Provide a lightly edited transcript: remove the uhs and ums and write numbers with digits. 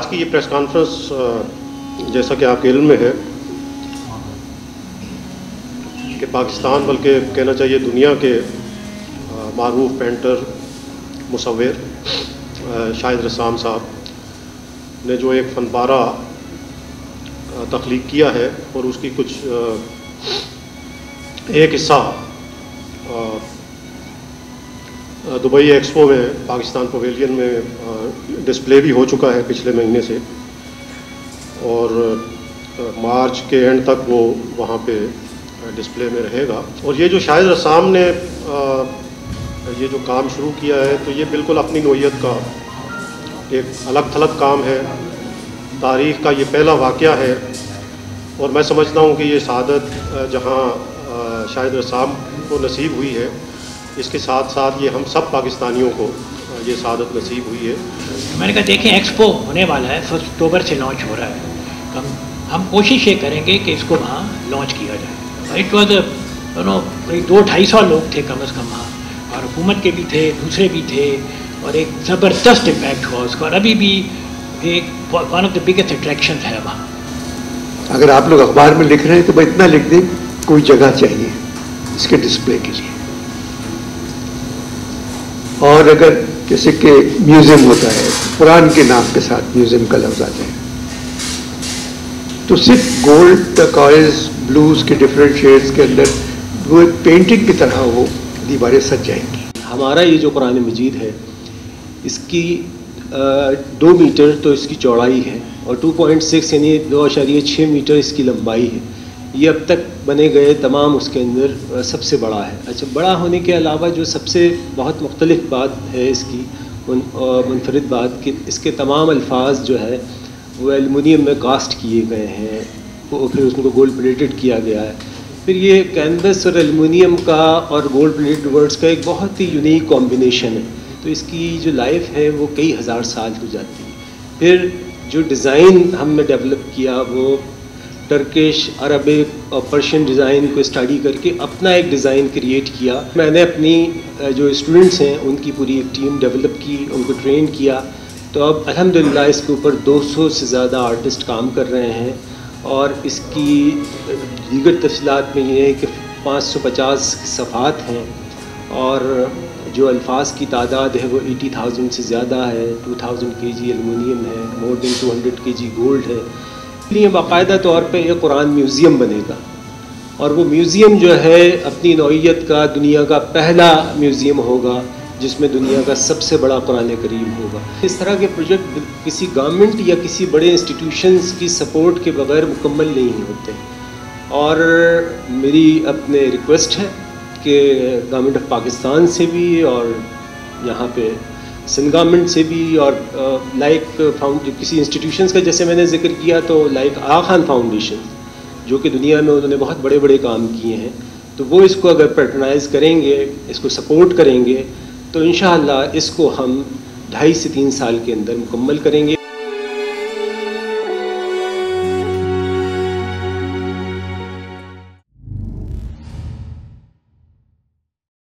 आज की ये प्रेस कॉन्फ्रेंस जैसा कि आपके इल्म में है कि पाकिस्तान बल्कि कहना चाहिए दुनिया के मारूफ पेंटर मुसव्विर शाहिद रसाम साहब ने जो एक फनपारा तख्लीक किया है और उसकी कुछ एक हिस्सा दुबई एक्सपो में पाकिस्तान पवेलियन में डिस्प्ले भी हो चुका है पिछले महीने से, और मार्च के एंड तक वो वहाँ पे डिस्प्ले में रहेगा। और ये जो शाहिद रसाम ने ये जो काम शुरू किया है तो ये बिल्कुल अपनी नोयत का एक अलग थलग काम है। तारीख़ का ये पहला वाक़या है और मैं समझता हूँ कि ये सादत जहाँ शाहिद रसाम को नसीब हुई है, इसके साथ साथ ये हम सब पाकिस्तानियों को ये सादत नसीब हुई है। मैंने कहा देखें एक्सपो होने वाला है, 1 अक्टूबर से लॉन्च हो रहा है। हम कोशिश ये करेंगे कि इसको वहाँ लॉन्च किया जाए। इट वॉज करीब 200-250 लोग थे कम अज़ कम वहाँ, और हुकूमत के भी थे, दूसरे भी थे, और एक ज़बरदस्त इम्पैक्ट हुआ उसका। और अभी भी एक one of the biggest attraction है वहाँ। अगर आप लोग अखबार में लिख रहे हैं तो भाई इतना लिख दें, कोई जगह चाहिए इसके डिस्प्ले के लिए। और अगर जैसे कि म्यूजियम होता है, कुरान के नाम के साथ म्यूजियम का लफ्ज आता है, तो सिर्फ गोल्ड टर्कोइज ब्लूज के डिफरेंट शेड्स के अंदर वो एक पेंटिंग की तरह वो दीवारें सज जाएंगी। हमारा ये जो कुरान मजीद है, इसकी 2 मीटर तो इसकी चौड़ाई है और 2.6 यानी 2.6 मीटर इसकी लंबाई है। ये अब तक बने गए तमाम उसके अंदर सबसे बड़ा है। अच्छा, बड़ा होने के अलावा जो सबसे बहुत मुख्तलिफ बात है इसकी मुनफरिद बात कि इसके तमाम अल्फाज जो है वो एल्युमिनियम में कास्ट किए गए हैं, वो फिर उसको गोल्ड प्लेटेड किया गया है। फिर ये कैनवस और एल्युमिनियम का और गोल्ड प्लेटेड वर्ड्स का एक बहुत ही यूनिक कॉम्बिनेशन है, तो इसकी जो लाइफ है वो कई हज़ार साल हो जाती है। फिर जो डिज़ाइन हमने डेवलप किया वो टर्किश, अरबिक और पर्शियन डिज़ाइन को स्टडी करके अपना एक डिज़ाइन क्रिएट किया। मैंने अपनी जो स्टूडेंट्स हैं उनकी पूरी एक टीम डेवलप की, उनको ट्रेन किया, तो अब अल्हम्दुलिल्लाह इसके ऊपर 200 से ज़्यादा आर्टिस्ट काम कर रहे हैं। और इसकी दीगर तफसीलात में ये है कि 550 सफ़ात हैं और जो अल्फाज की तादाद है वो 80,000 से ज़्यादा है। 2000 kg एलुमिनियम है, मोर देन 200 kg गोल्ड है। इसलिए बाकायदा तौर पे एक कुरान म्यूज़ियम बनेगा, और वो म्यूज़ियम जो है अपनी नौइयत का दुनिया का पहला म्यूज़ियम होगा जिसमें दुनिया का सबसे बड़ा कुरान करीम होगा। इस तरह के प्रोजेक्ट किसी गवर्नमेंट या किसी बड़े इंस्टीट्यूशंस की सपोर्ट के बगैर मुकम्मल नहीं होते। और मेरी अपने रिक्वेस्ट है कि गवर्नमेंट ऑफ पाकिस्तान से भी और यहाँ पे सिंध गवर्नमेंट से भी और किसी इंस्टीट्यूशंस का जैसे मैंने जिक्र किया तो लाइक आगा खान फाउंडेशन जो कि दुनिया में उन्होंने बहुत बड़े बड़े काम किए हैं, तो वो इसको अगर पैट्रनाइज़ करेंगे, इसको सपोर्ट करेंगे, तो इंशाअल्लाह इसको हम 2.5 से 3 साल के अंदर मुकम्मल करेंगे।